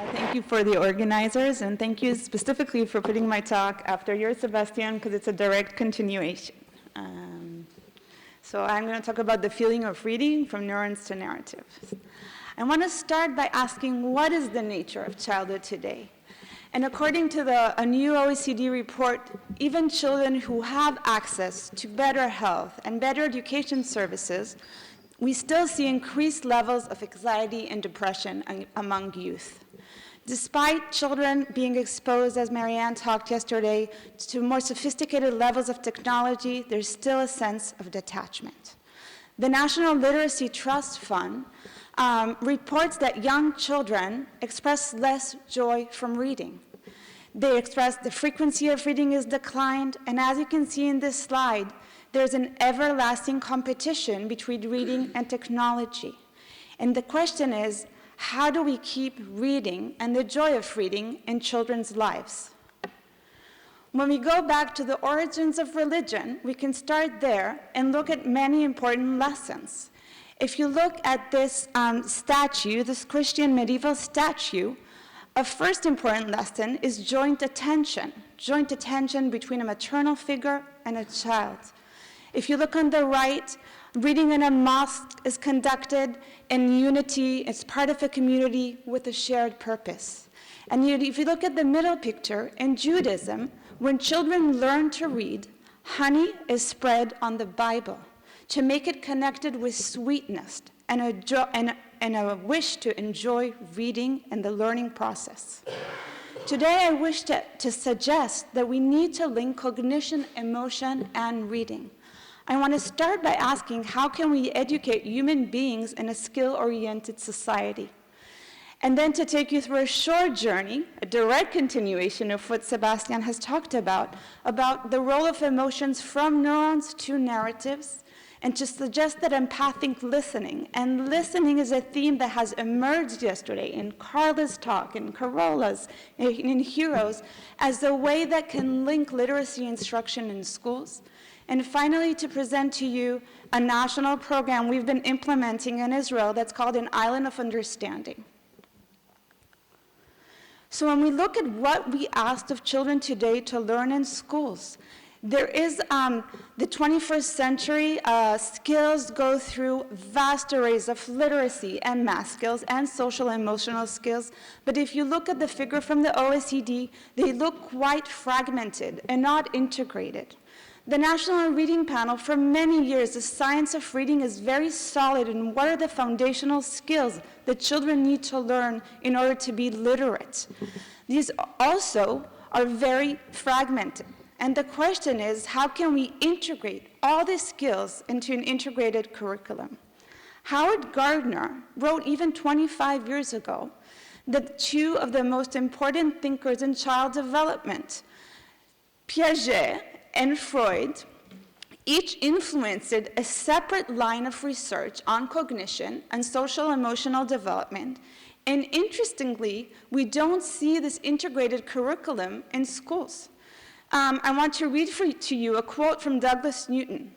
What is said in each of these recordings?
Thank you for the organizers, and thank you specifically for putting my talk after yours, Sebastian, because it's a direct continuation. So I'm going to talk about the feeling of reading from neurons to narratives. I want to start by asking, what is the nature of childhood today? And according to a new OECD report, even children who have access to better health and better education services, we still see increased levels of anxiety and depression among youth. Despite children being exposed, as Marianne talked yesterday, to more sophisticated levels of technology, there's still a sense of detachment. The National Literacy Trust Fund reports that young children express less joy from reading. They express the frequency of reading is declined, and as you can see in this slide, there's an everlasting competition between reading and technology. And the question is, how do we keep reading and the joy of reading in children's lives? When we go back to the origins of religion, we can start there and look at many important lessons. If you look at this statue, this Christian medieval statue, a first important lesson is joint attention between a maternal figure and a child. If you look on the right, reading in a mosque is conducted in unity. It's part of a community with a shared purpose. And if you look at the middle picture, in Judaism, when children learn to read, honey is spread on the Bible to make it connected with sweetness and a wish to enjoy reading and the learning process. Today, I wish to suggest that we need to link cognition, emotion, and reading. I want to start by asking, how can we educate human beings in a skill-oriented society? And then to take you through a short journey, a direct continuation of what Sebastian has talked about the role of emotions from neurons to narratives, and to suggest that empathic listening, and listening is a theme that has emerged yesterday in Carla's talk, in Carola's, in Heroes, as a way that can link literacy instruction in schools. And finally, to present to you a national program we've been implementing in Israel that's called an Island of Understanding. So when we look at what we asked of children today to learn in schools, there is the 21st century skills go through vast arrays of literacy and math skills and social emotional skills. But if you look at the figure from the OECD, they look quite fragmented and not integrated. The National Reading Panel, for many years, the science of reading is very solid in what are the foundational skills that children need to learn in order to be literate. These also are very fragmented. And the question is, how can we integrate all these skills into an integrated curriculum? Howard Gardner wrote even 25 years ago that two of the most important thinkers in child development, Piaget and Freud, each influenced a separate line of research on cognition and social emotional development. And interestingly, we don't see this integrated curriculum in schools. I want to read to you a quote from Douglas Newton.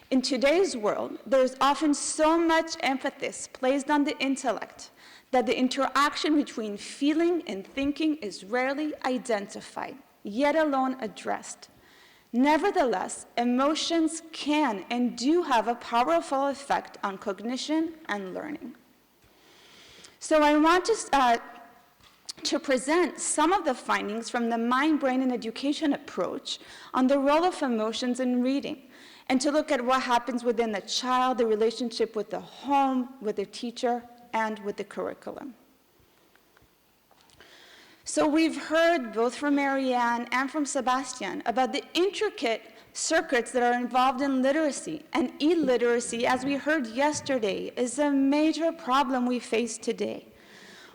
In today's world, there's often so much emphasis placed on the intellect that the interaction between feeling and thinking is rarely identified, yet alone addressed. Nevertheless, emotions can and do have a powerful effect on cognition and learning. So I want to present some of the findings from the mind, brain, and education approach on the role of emotions in reading, and to look at what happens within the child, the relationship with the home, with the teacher, and with the curriculum. So we've heard both from Marianne and from Sebastian about the intricate circuits that are involved in literacy, and illiteracy, as we heard yesterday, is a major problem we face today.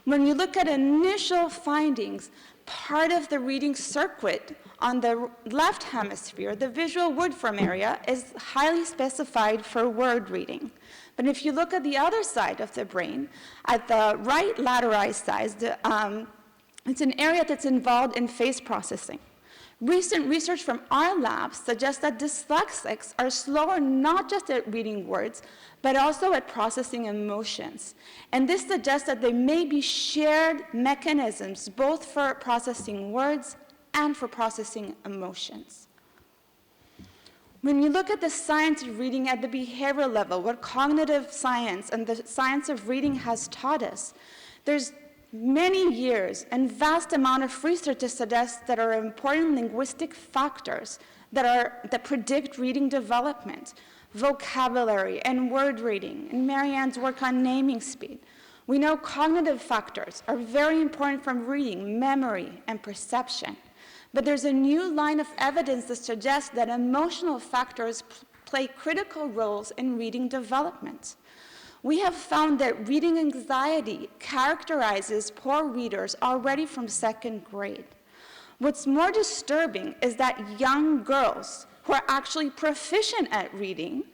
When you look at initial findings, part of the reading circuit on the left hemisphere, the visual word form area, is highly specified for word reading. But if you look at the other side of the brain, at the right lateralized side, it's an area that's involved in face processing. Recent research from our lab suggests that dyslexics are slower not just at reading words, but also at processing emotions. And this suggests that there may be shared mechanisms both for processing words and for processing emotions. When you look at the science of reading at the behavioral level, what cognitive science and the science of reading has taught us, there's many years and vast amount of research to suggest that are important linguistic factors that predict reading development, vocabulary and word reading, and Marianne's work on naming speed. We know cognitive factors are very important from reading, memory, and perception. But there's a new line of evidence that suggests that emotional factors play critical roles in reading development. We have found that reading anxiety characterizes poor readers already from second grade. What's more disturbing is that young girls who are actually proficient at reading,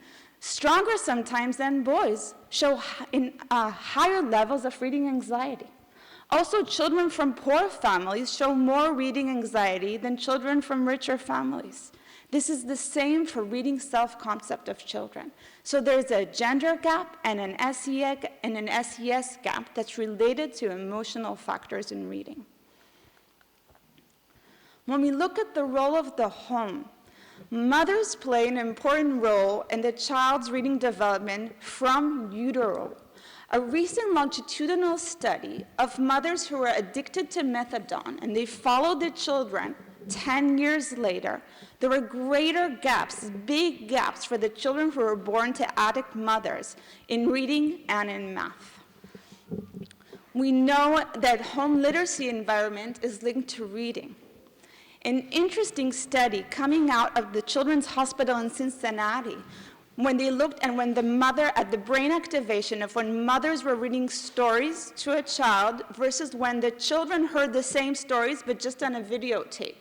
stronger sometimes than boys, show higher levels of reading anxiety. Also, children from poor families show more reading anxiety than children from richer families. This is the same for reading self-concept of children. So there's a gender gap and an SES gap that's related to emotional factors in reading. When we look at the role of the home, mothers play an important role in the child's reading development from utero. A recent longitudinal study of mothers who were addicted to methadone, and they followed the children 10 years later, there were greater gaps, big gaps for the children who were born to addict mothers in reading and in math. We know that home literacy environment is linked to reading. An interesting study coming out of the Children's Hospital in Cincinnati, when they looked and when the mother, at the brain activation of when mothers were reading stories to a child versus when the children heard the same stories but just on a videotape.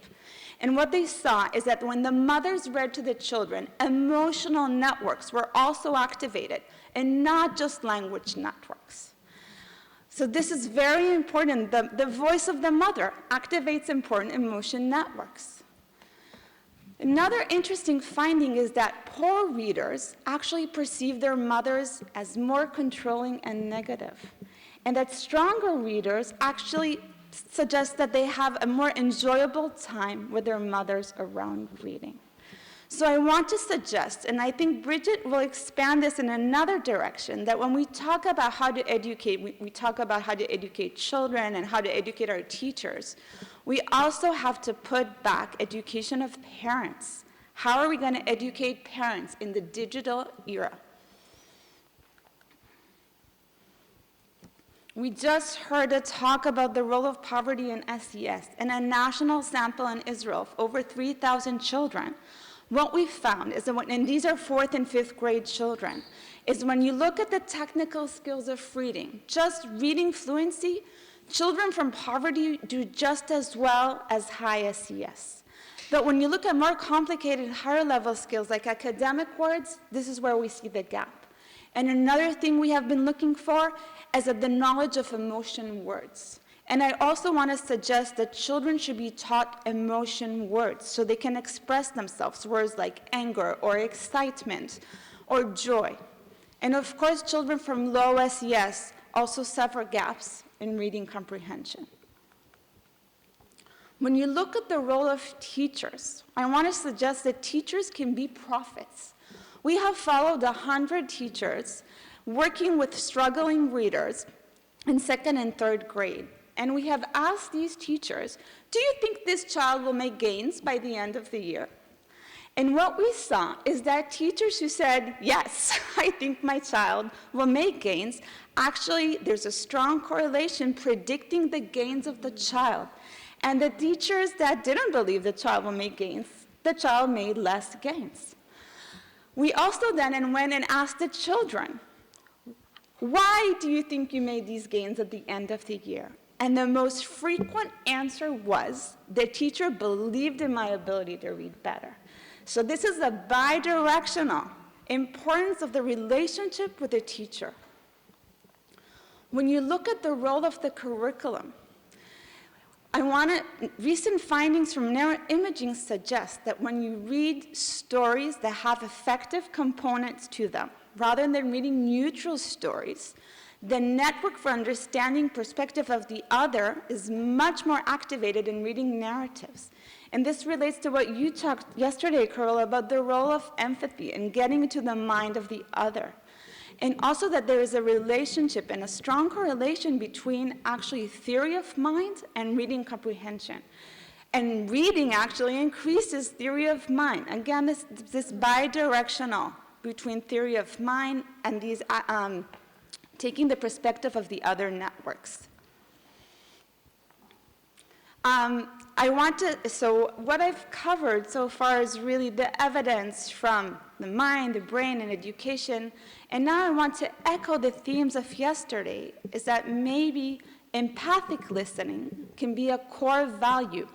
And what they saw is that when the mothers read to the children, emotional networks were also activated, and not just language networks. So this is very important. The voice of the mother activates important emotion networks. Another interesting finding is that poor readers actually perceive their mothers as more controlling and negative, and that stronger readers actually suggest that they have a more enjoyable time with their mothers around reading. So I want to suggest, and I think Bridget will expand this in another direction, that when we talk about how to educate, we talk about how to educate children and how to educate our teachers, we also have to put back education of parents. How are we going to educate parents in the digital era? We just heard a talk about the role of poverty in SES and a national sample in Israel of over 3,000 children. What we found is that and these are 4th and 5th grade children, is when you look at the technical skills of reading, just reading fluency, children from poverty do just as well as high SES. But when you look at more complicated, higher level skills like academic words, this is where we see the gap. And another thing we have been looking for is the knowledge of emotion words. And I also want to suggest that children should be taught emotion words so they can express themselves, words like anger or excitement or joy. And of course, children from low SES also suffer gaps in reading comprehension. When you look at the role of teachers, I want to suggest that teachers can be prophets. We have followed 100 teachers working with struggling readers in 2nd and 3rd grade. And we have asked these teachers, do you think this child will make gains by the end of the year? And what we saw is that teachers who said, yes, I think my child will make gains, actually there's a strong correlation predicting the gains of the child. And the teachers that didn't believe the child will make gains, the child made less gains. We also then went and asked the children, why do you think you made these gains at the end of the year? And the most frequent answer was, the teacher believed in my ability to read better. So this is a bi-directional importance of the relationship with the teacher. When you look at the role of the curriculum, Recent findings from neuroimaging suggest that when you read stories that have affective components to them, rather than reading neutral stories, the network for understanding perspective of the other is much more activated in reading narratives. And this relates to what you talked yesterday, Carol, about the role of empathy and getting into the mind of the other. And also that there is a relationship and a strong correlation between actually theory of mind and reading comprehension. And reading actually increases theory of mind. Again, this bidirectional between theory of mind and these taking the perspective of the other networks. So what I've covered so far is really the evidence from the mind, the brain, and education. And now I want to echo the themes of yesterday, is that maybe empathic listening can be a core value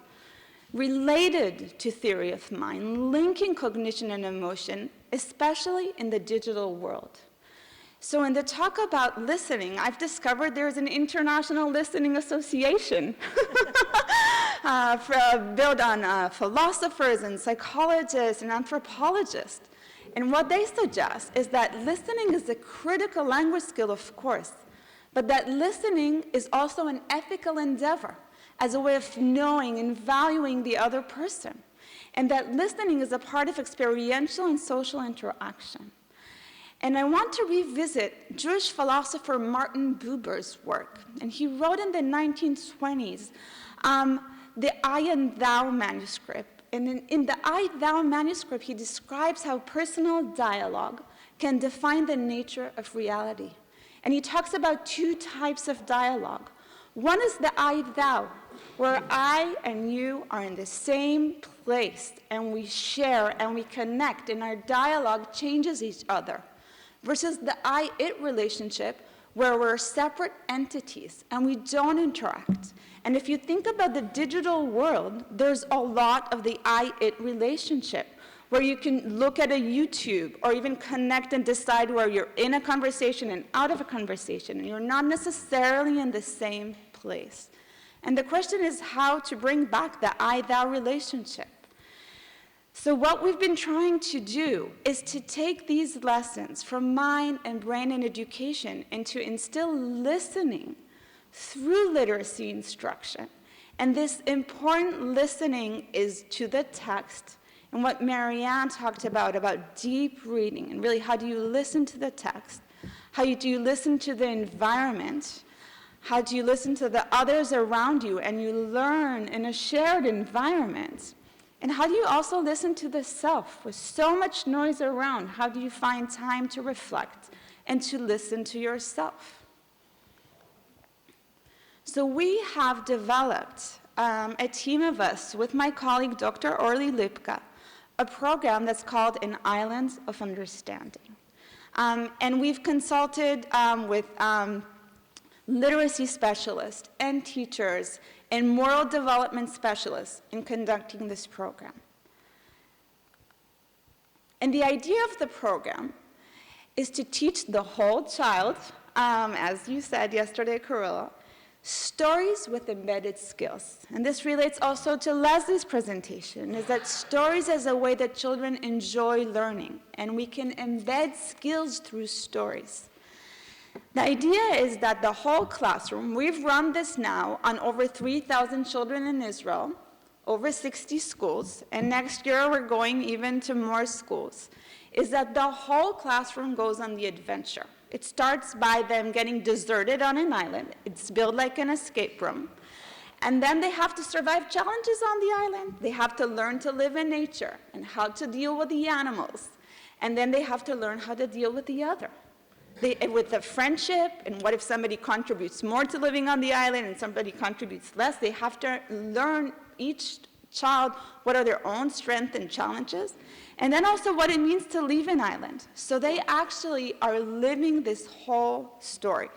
related to theory of mind, linking cognition and emotion, especially in the digital world. So in the talk about listening, I've discovered there's an international listening association built on philosophers and psychologists and anthropologists. And what they suggest is that listening is a critical language skill, of course, but that listening is also an ethical endeavor as a way of knowing and valuing the other person, and that listening is a part of experiential and social interaction. And I want to revisit Jewish philosopher Martin Buber's work. And he wrote in the 1920s the I and Thou manuscript. And in the I, Thou manuscript, he describes how personal dialogue can define the nature of reality. And he talks about two types of dialogue. One is the I, Thou, where I and you are in the same place, and we share and we connect, and our dialogue changes each other. Versus the I-it relationship, where we're separate entities and we don't interact. And if you think about the digital world, there's a lot of the I-it relationship, where you can look at a YouTube or even connect and decide where you're in a conversation and out of a conversation, and you're not necessarily in the same place. And the question is how to bring back the I-thou relationship. So what we've been trying to do is to take these lessons from mind and brain and education and to instill listening through literacy instruction. And this important listening is to the text, and what Marianne talked about deep reading, and really how do you listen to the text? How do you listen to the environment? How do you listen to the others around you and you learn in a shared environment? And how do you also listen to the self? With so much noise around, how do you find time to reflect and to listen to yourself? So we have developed, a team of us, with my colleague, Dr. Orly Lipka, a program that's called An Island of Understanding. And we've consulted with literacy specialists and teachers and moral development specialists in conducting this program. And the idea of the program is to teach the whole child, as you said yesterday, Carilla, stories with embedded skills. And this relates also to Leslie's presentation, is that stories as a way that children enjoy learning, and we can embed skills through stories. The idea is that the whole classroom, we've run this now on over 3,000 children in Israel, over 60 schools, and next year we're going even to more schools, is that the whole classroom goes on the adventure. It starts by them getting deserted on an island. It's built like an escape room. And then they have to survive challenges on the island. They have to learn to live in nature and how to deal with the animals. And then they have to learn how to deal with the other. With the friendship, and what if somebody contributes more to living on the island and somebody contributes less? They have to learn, each child, what are their own strengths and challenges, and then also what it means to leave an island. So they actually are living this whole story.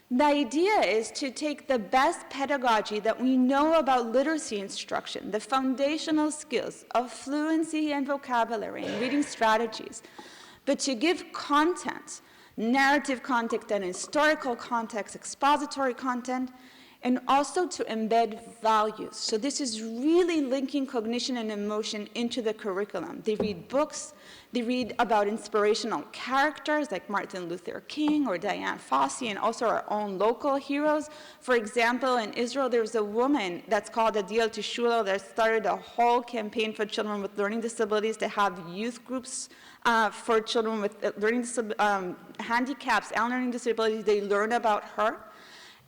The idea is to take the best pedagogy that we know about literacy instruction, the foundational skills of fluency and vocabulary and reading strategies, but to give content, narrative content and historical context, expository content, and also to embed values. So this is really linking cognition and emotion into the curriculum. They read books, they read about inspirational characters like Martin Luther King or Diane Fossey, and also our own local heroes. For example, in Israel, there's a woman that's called Adil Tishula that started a whole campaign for children with learning disabilities to have youth groups for children with learning handicaps and learning disabilities. They learn about her.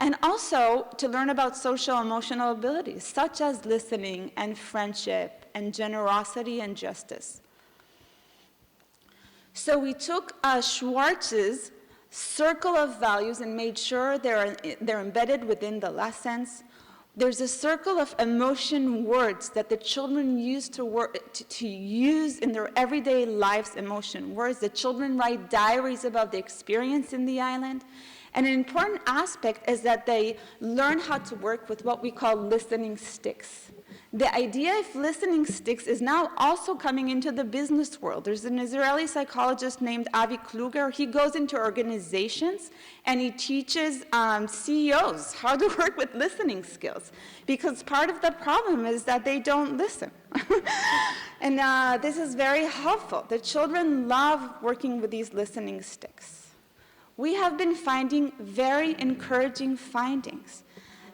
And also to learn about social emotional abilities, such as listening and friendship and generosity and justice. So we took Schwartz's circle of values and made sure they're embedded within the lessons. There's a circle of emotion words that the children use to use in their everyday lives, emotion words. The children write diaries about the experience in the island. And an important aspect is that they learn how to work with what we call listening sticks. The idea of listening sticks is now also coming into the business world. There's an Israeli psychologist named Avi Kluger. He goes into organizations and he teaches CEOs how to work with listening skills, because part of the problem is that they don't listen. And this is very helpful. The children love working with these listening sticks. We have been finding very encouraging findings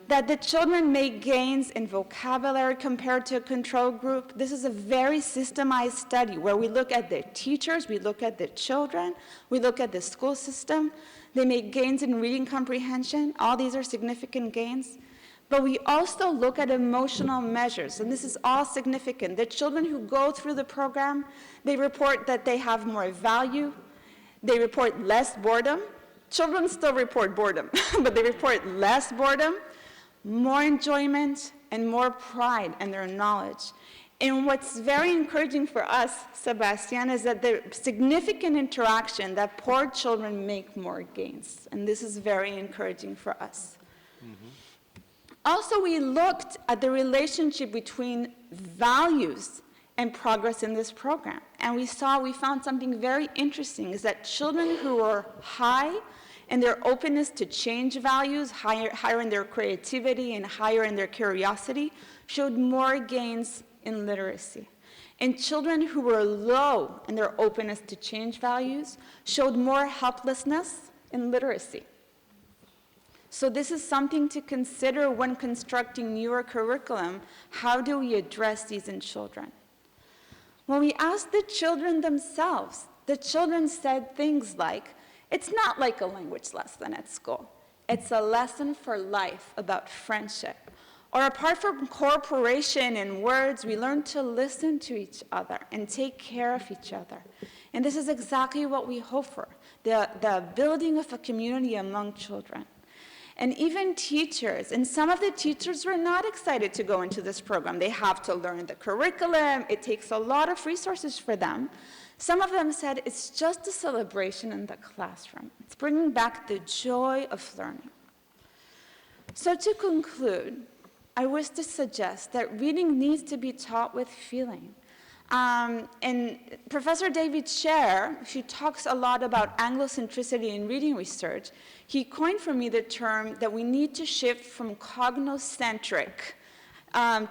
that the children make gains in vocabulary compared to a control group. This is a very systemized study where we look at the teachers, we look at the children, we look at the school system. They make gains in reading comprehension. All these are significant gains. But we also look at emotional measures, and this is all significant. The children who go through the program, they report that they have more value. They report less boredom. Children still report boredom, but they report less boredom, more enjoyment, and more pride in their knowledge. And what's very encouraging for us, Sebastian, is that the significant interaction that poor children make more gains. And this is very encouraging for us. Also, we looked at the relationship between values and progress in this program. And we found something very interesting, is that children who are high in their openness to change values, higher in their creativity and higher in their curiosity, showed more gains in literacy. And children who were low in their openness to change values showed more helplessness in literacy. So this is something to consider when constructing newer curriculum. How do we address these in children? When we asked the children themselves, the children said things like, it's not like a language lesson at school. It's a lesson for life about friendship. Or apart from cooperation and words, we learn to listen to each other and take care of each other. And this is exactly what we hope for, the building of a community among children. And even teachers, and some of the teachers were not excited to go into this program. They have to learn the curriculum. It takes a lot of resources for them. Some of them said it's just a celebration in the classroom. It's bringing back the joy of learning. So to conclude, I wish to suggest that reading needs to be taught with feeling. And Professor David Scher, who talks a lot about Anglocentricity in reading research, he coined for me the term that we need to shift from cognocentric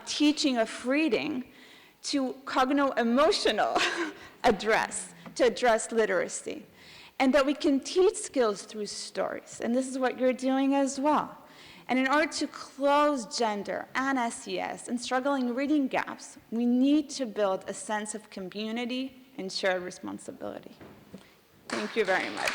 teaching of reading to cogno-emotional to address literacy. And that we can teach skills through stories. And this is what you're doing as well. And in order to close gender and SES and struggling reading gaps, we need to build a sense of community and shared responsibility. Thank you very much.